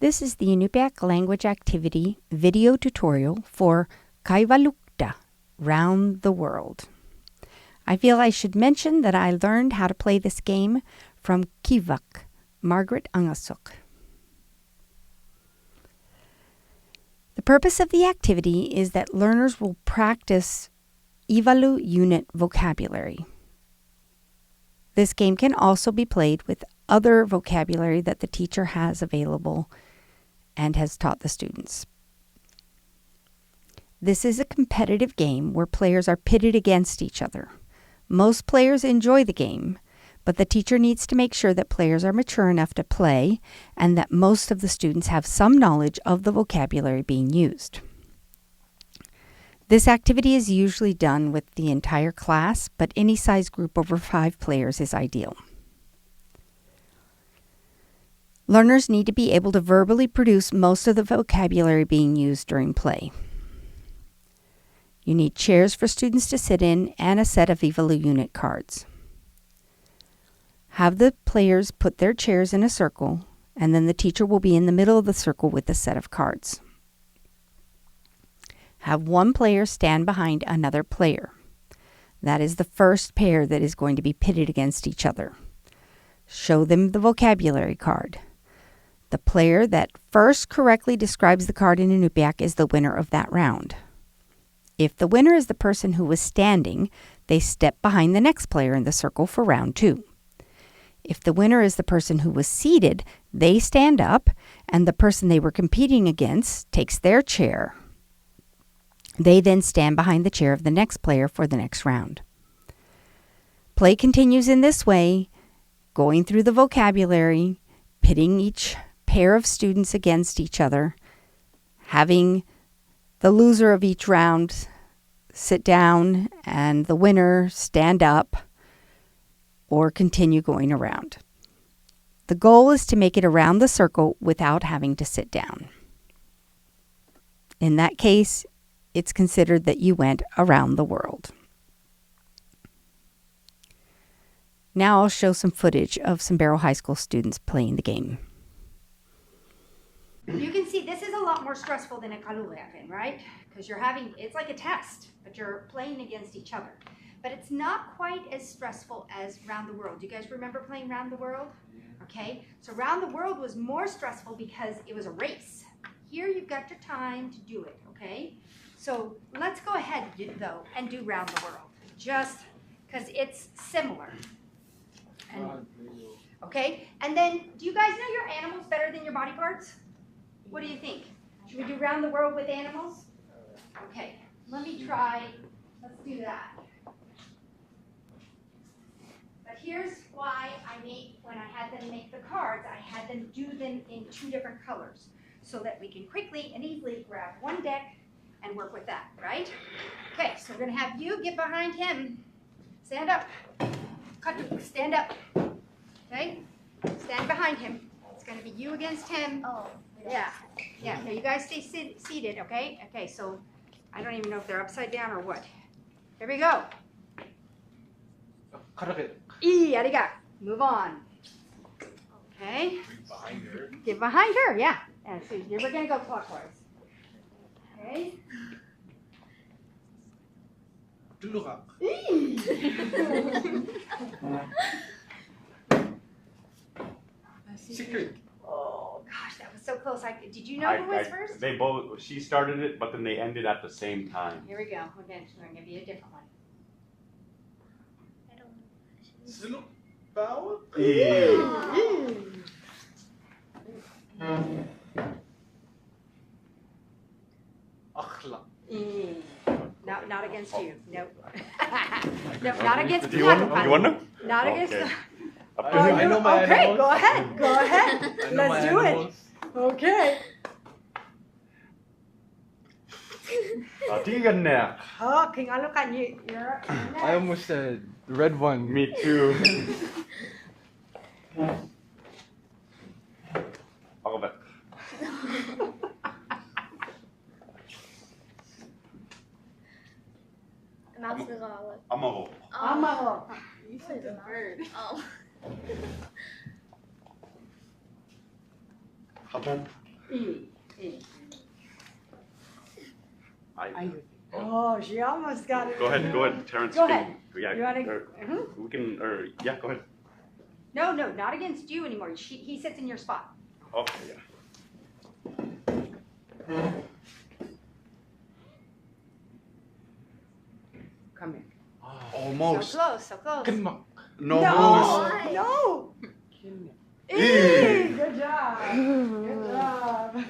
This is the upiaq language activity video tutorial for Kaivalukta, Round the World. I feel I should mention that I learned how to play this game from Kaivalukta, Margaret Angasuk. The purpose of the activity is that learners will practice Kaivalu unit vocabulary. This game can also be played with other vocabulary that the teacher has available and has taught the students. This is a competitive game where players are pitted against each other. Most players enjoy the game, but the teacher needs to make sure that players are mature enough to play and that most of the students have some knowledge of the vocabulary being used. This activity is usually done with the entire class, but any size group over 5 players is ideal. Learners need to be able to verbally produce most of the vocabulary being used during play. You need chairs for students to sit in and a set of Kaivalu unit cards. Have the players put their chairs in a circle, and then the teacher will be in the middle of the circle with a set of cards. Have one player stand behind another player. That is the first pair that is going to be pitted against each other. Show them the vocabulary card. The player that first correctly describes the card in an upiaq is the winner of that round. If the winner is the person who was standing, they step behind the next player in the circle for round 2. If the winner is the person who was seated, they stand up, and the person they were competing against takes their chair. They then stand behind the chair of the next player for the next round. Play continues in this way, going through the vocabulary, pitting each pair of students against each other, having the loser of each round sit down and the winner stand up or continue going around. The goal is to make it around the circle without having to sit down. In that case, it's considered that you went around the world. Now I'll show some footage of some Barrow High School students playing the game. You can see this is a lot more stressful than a Kaivalukta, right? Because it's like a test, but you're playing against each other. But it's not quite as stressful as Round the World. Do you guys remember playing Round the World? Okay, so Round the World was more stressful because it was a race. Here you've got your time to do it, okay? So let's go ahead, though, and do Round the World, just because it's similar. Okay, and then, do you guys know your animals better than your body parts? What do you think? Should we do Round the World with animals? Okay, let me try. Let's do that. But here's why when I had them make the cards, I had them do them in 2 different colors so that we can quickly and easily grab one deck and work with that, right? Okay, so we're going to have you get behind him. Stand up. Stand up. Okay? Stand behind him. It's going to be you against him. Oh. Yeah. Yeah. Now you guys stay seated, okay? Okay, so I don't even know if they're upside down or what. Here we go. Ariga. Move on. Okay. Behind her. Get behind her, yeah. And so we're going to go clockwise. Okay. Secret. Oh gosh, that was so close. Did you know who was first? They both. She started it, but then they ended at the same time. Here we go. Again, we're going to give you a different one. I don't know. Siluk bawal. Akhlaq. No, not against you. Nope. No, not against Do you want them? Kaivalukta. You want them? Not against. Okay. I know my okay, animals. go ahead. Go ahead. I know Let's my do animals. it. Okay. Tingnan. Oh, Kaivalukta, you're I almost said the red one. Me too. Ako ba? Mouse is all up. Amaro. Amaro. You said the bird. Oh. Habon. Oh, she almost got it. Go ahead, Terrence. Go ahead. Yeah, You wanna? we can, yeah, go ahead. No, not against you anymore. He sits in your spot. Okay, yeah. Come here. Almost. So close. Kinmak. No. No. Eee. Good job. Good job.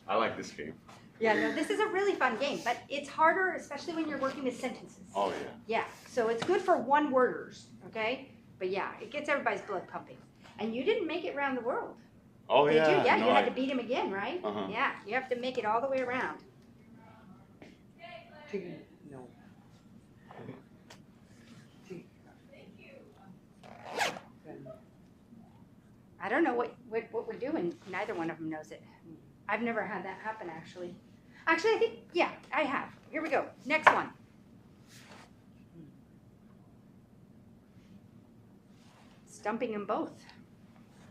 I like this game. Yeah, no, this is a really fun game, but it's harder, especially when you're working with sentences. Oh, yeah. Yeah, so it's good for one-worders, okay? But yeah, it gets everybody's blood pumping. And you didn't make it around the world. Oh, Did yeah. you? Yeah, no, you had to beat him again, right? Uh-huh. Yeah, you have to make it all the way around. No. I don't know what we're doing. Neither one of them knows it. I've never had that happen, actually. Actually, I think, yeah, I have. Here we go. Next one. Stumping them both.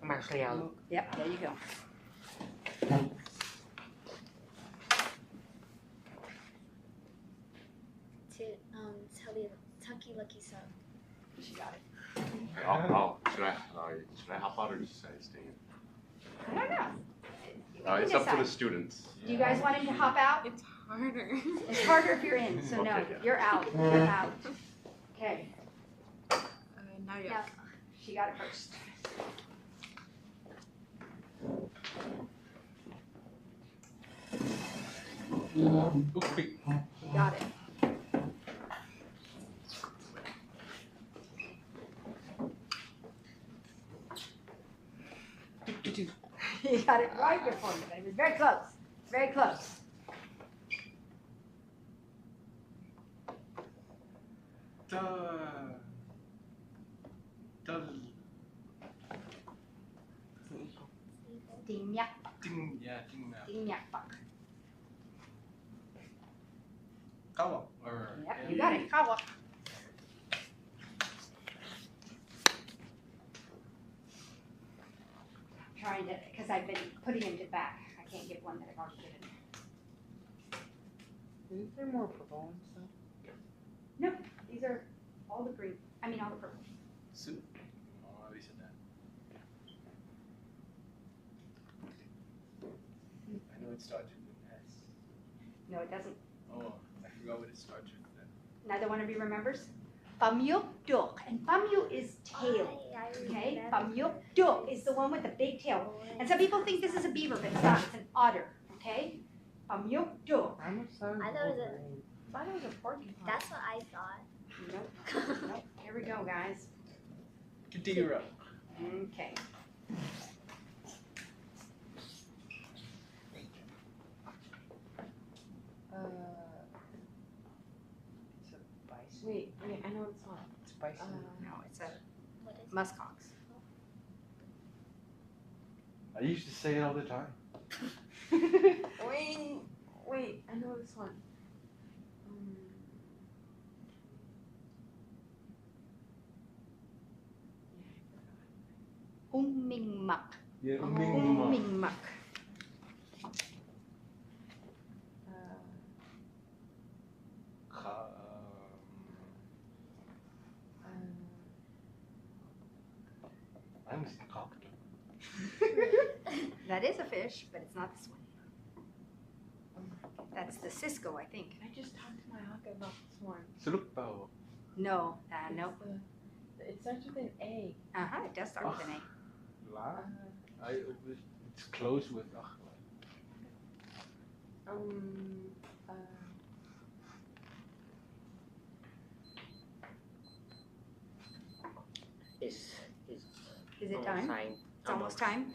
I'm actually out. Yep, there you go. Tucky Lucky Sub. She got it. Should I hop out or should I stay in? I don't know. You can It's up to the decide. students. Do you guys want him to hop out? It's harder. It's harder if you're in, so no, Okay, yeah. you're out. You're out. Okay, Now you Yeah. She got it first. Upiaq. She got it. You got it right before you, but it was very close. Very close. Tinyak, tinyak pak. Kawak or Yep, you got it. Kawak. Trying to, because I've been putting him to back. I can't give one that I've already given. Isn't there more purple and stuff? No, these are all the green. I mean, all the purple. Soup. Oh, they said that. I know it starts with an S. No, it doesn't. Oh, I forgot what it starts with then. Neither one of you remembers? Pamyukduk. And pamyu is tail. Okay? Pamyukduk is the one with the big tail. And some people think this is a beaver, but it's not. It's an otter. Okay? Pamyukduk. How much time? I thought it was a. I thought it was a porcupine. That's what I thought. Nope. Nope. Here we go, guys. Kadira. Okay. It's a bison. Wait, I know it's not. It's bison. No, it's a What is muskox. I used to say it all the time. Wait, I know this one. Ummingmak. Yermingma. Ummingmak. I'm cocked. That is a fish, but it's not this one. That's the Cisco, I think. I just talked to my hawk about this one. Sulukpao. No, no. It starts with an A. Uh-huh, it does start with an A. La. It's close with Is Is it time? It's almost time.